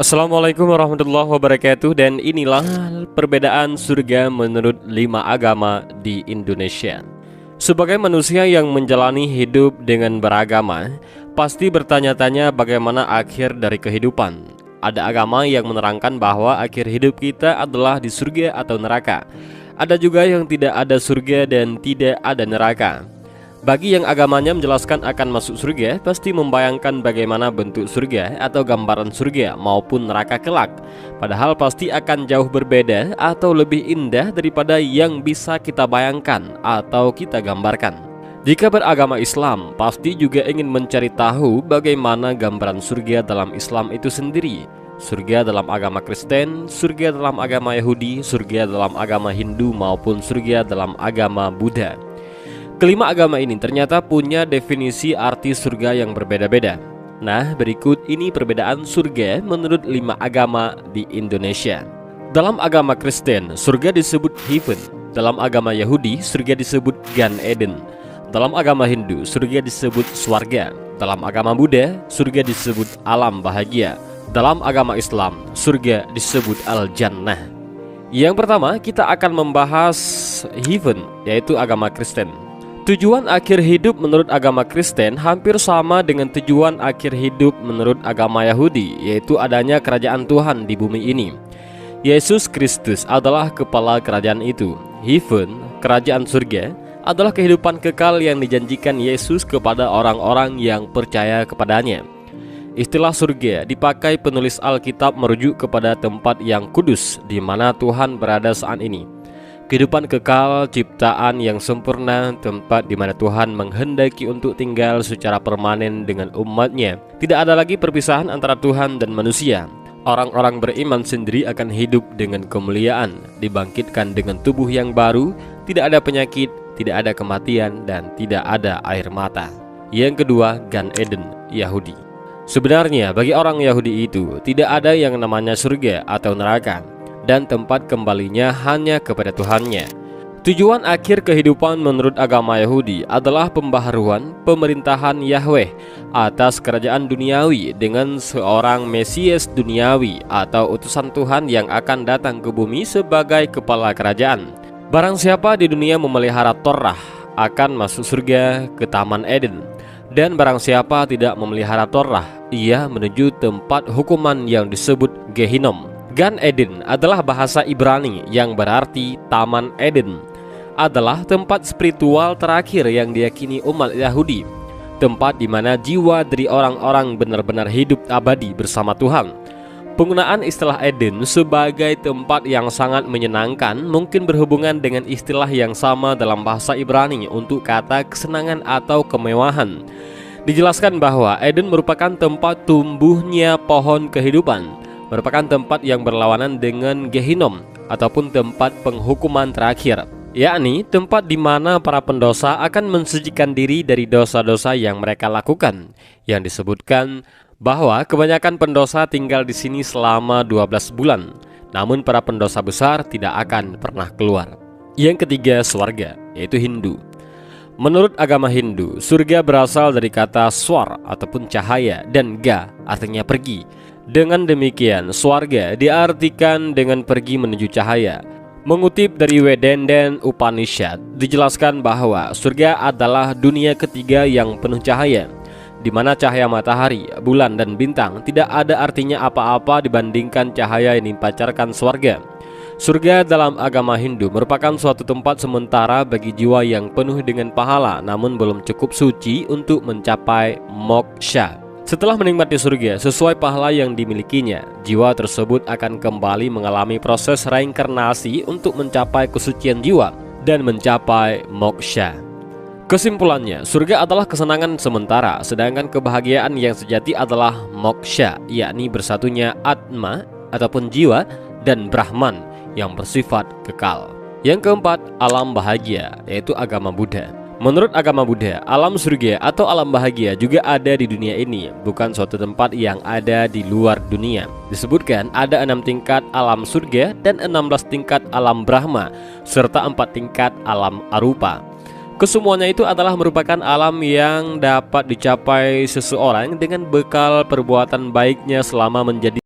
Assalamualaikum warahmatullahi wabarakatuh. Dan inilah perbedaan surga menurut 5 agama di Indonesia. Sebagai manusia yang menjalani hidup dengan beragama, pasti bertanya-tanya bagaimana akhir dari kehidupan. Ada agama yang menerangkan bahwa akhir hidup kita adalah di surga atau neraka. Ada juga yang tidak ada surga dan tidak ada neraka. Bagi yang agamanya menjelaskan akan masuk surga, pasti membayangkan bagaimana bentuk surga atau gambaran surga maupun neraka kelak. Padahal pasti akan jauh berbeda atau lebih indah daripada yang bisa kita bayangkan atau kita gambarkan. Jika beragama Islam, pasti juga ingin mencari tahu bagaimana gambaran surga dalam Islam itu sendiri. Surga dalam agama Kristen, surga dalam agama Yahudi, surga dalam agama Hindu maupun surga dalam agama Buddha. Kelima agama ini ternyata punya definisi arti surga yang berbeda-beda. Nah, berikut ini perbedaan surga menurut 5 agama di Indonesia. Dalam agama Kristen, surga disebut heaven. Dalam agama Yahudi, surga disebut Gan Eden. Dalam agama Hindu, surga disebut swarga. Dalam agama Buddha, surga disebut alam bahagia. Dalam agama Islam, surga disebut Al-Jannah. Yang pertama, kita akan membahas heaven, yaitu agama Kristen. Tujuan akhir hidup menurut agama Kristen hampir sama dengan tujuan akhir hidup menurut agama Yahudi, yaitu adanya kerajaan Tuhan di bumi ini. Yesus Kristus adalah kepala kerajaan itu. Heaven, kerajaan surga, adalah kehidupan kekal yang dijanjikan Yesus kepada orang-orang yang percaya kepadanya. Istilah surga dipakai penulis Alkitab merujuk kepada tempat yang kudus di mana Tuhan berada saat ini. Kehidupan kekal, ciptaan yang sempurna, tempat di mana Tuhan menghendaki untuk tinggal secara permanen dengan umatnya. Tidak ada lagi perpisahan antara Tuhan dan manusia. Orang-orang beriman sendiri akan hidup dengan kemuliaan, dibangkitkan dengan tubuh yang baru, tidak ada penyakit, tidak ada kematian, dan tidak ada air mata. Yang kedua, Gan Eden, Yahudi. Sebenarnya bagi orang Yahudi itu tidak ada yang namanya surga atau neraka, dan tempat kembalinya hanya kepada Tuhannya. Tujuan akhir kehidupan menurut agama Yahudi adalah pembaharuan pemerintahan Yahweh atas kerajaan duniawi dengan seorang Mesias duniawi atau utusan Tuhan yang akan datang ke bumi sebagai kepala kerajaan. Barang siapa di dunia memelihara Torah akan masuk surga ke Taman Eden, dan barang siapa tidak memelihara Torah, ia menuju tempat hukuman yang disebut Gehinom. Gan Eden adalah bahasa Ibrani yang berarti Taman Eden, adalah tempat spiritual terakhir yang diyakini umat Yahudi, tempat di mana jiwa dari orang-orang benar-benar hidup abadi bersama Tuhan. Penggunaan istilah Eden sebagai tempat yang sangat menyenangkan mungkin berhubungan dengan istilah yang sama dalam bahasa Ibrani untuk kata kesenangan atau kemewahan. Dijelaskan bahwa Eden merupakan tempat tumbuhnya pohon kehidupan, merupakan tempat yang berlawanan dengan Gehinom ataupun tempat penghukuman terakhir, yakni tempat di mana para pendosa akan mensucikan diri dari dosa-dosa yang mereka lakukan. Yang disebutkan bahwa kebanyakan pendosa tinggal di sini selama 12 bulan, namun para pendosa besar tidak akan pernah keluar. Yang ketiga, swarga, yaitu Hindu. Menurut agama Hindu, surga berasal dari kata swar ataupun cahaya dan ga artinya pergi. Dengan demikian, swarga diartikan dengan pergi menuju cahaya. Mengutip dari Vedanta Upanishad, dijelaskan bahwa surga adalah dunia ketiga yang penuh cahaya, di mana cahaya matahari, bulan, dan bintang tidak ada artinya apa-apa dibandingkan cahaya yang dipancarkan swarga. Surga dalam agama Hindu merupakan suatu tempat sementara bagi jiwa yang penuh dengan pahala, namun belum cukup suci untuk mencapai moksha. Setelah menikmati surga sesuai pahala yang dimilikinya, jiwa tersebut akan kembali mengalami proses reinkarnasi untuk mencapai kesucian jiwa dan mencapai moksha. Kesimpulannya, surga adalah kesenangan sementara, sedangkan kebahagiaan yang sejati adalah moksha, yakni bersatunya Atma ataupun jiwa dan Brahman yang bersifat kekal. Yang keempat, alam bahagia, yaitu agama Buddha. Menurut agama Buddha, alam surga atau alam bahagia juga ada di dunia ini, bukan suatu tempat yang ada di luar dunia. Disebutkan ada 6 tingkat alam surga dan 16 tingkat alam Brahma, serta 4 tingkat alam arupa. Kesemuanya itu adalah merupakan alam yang dapat dicapai seseorang dengan bekal perbuatan baiknya selama menjadi